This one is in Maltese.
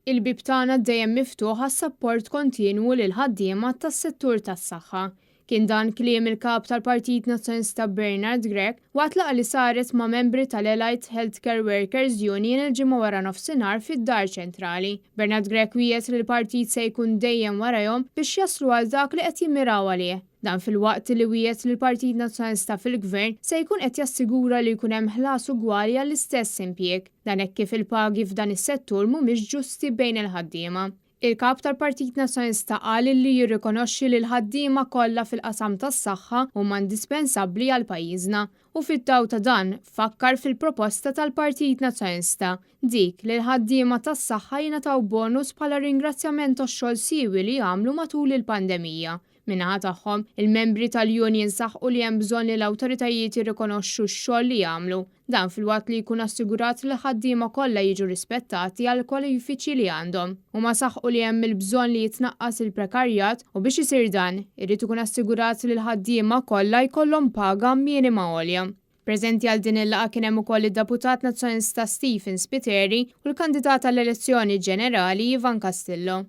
Il-bib tagħna dejjem miftuħ għas-sapport kontinwu lil ħaddiema tas-settur tas-saħħa. Kien dan kliem il-kap tal-Partit Nazzjonista Bernard Grech waqt laqgħa li saret ma' membri tal-Allied Healthcare Workers Union il-ġimgħa wara nofsinhar fid-Dar Ċentrali. Bernard Grech wiegħed li l-partit se jkun dejjem warahom biex jaslu għal dak li qed jimmiraw għalih. Dan fil-waqt li wiegħed li l-Partit Nazzjonista fil-Gvern se jkun qed jassigura li jkun hemm ħlas ugwali għall-istess impjieg. Dan hekk kif il-pagi f'dan is-settur mhumiex ġusti bejn il-ħaddiema. Il-kap tal-Partit Nazzjonista qal li jirrikonoxxi li l-ħaddiema kollha fil-qasam tas-saħħa huma indispensabbli għal pajjiżna u fit-taw ta' dan fakkar fil-proposta tal-Partit Nazzjonista dik li l-ħaddiema tas-saħħa jingħataw bonus bħala ringrazzjament għax-xogħol siewi li jagħmlu matul il-pandemija. Minnaħa tagħhom, il-membri tal-Union saħħu li hemm bżonn li l-awtoritajiet jirrikonoxxu x-xogħol li jagħmlu. Dan fil-waqt li jkun assigurat li ħaddiema kollha jiġu rispettati għal kwalifiċi li għandhom. Huma saħħu li hemm il-bżonn li jitnaqqas il-prekarjat u biex isir dan, irid ikun assigurat li l-ħaddiema kollha jkollhom paga minima għolja. Preżenti għal din il-laqgħa kien hemm ukoll id-Deputat Nazzjonista Stephen Spiteri u l-kandidat għall-elezzjoni ġenerali Ivan Castillo.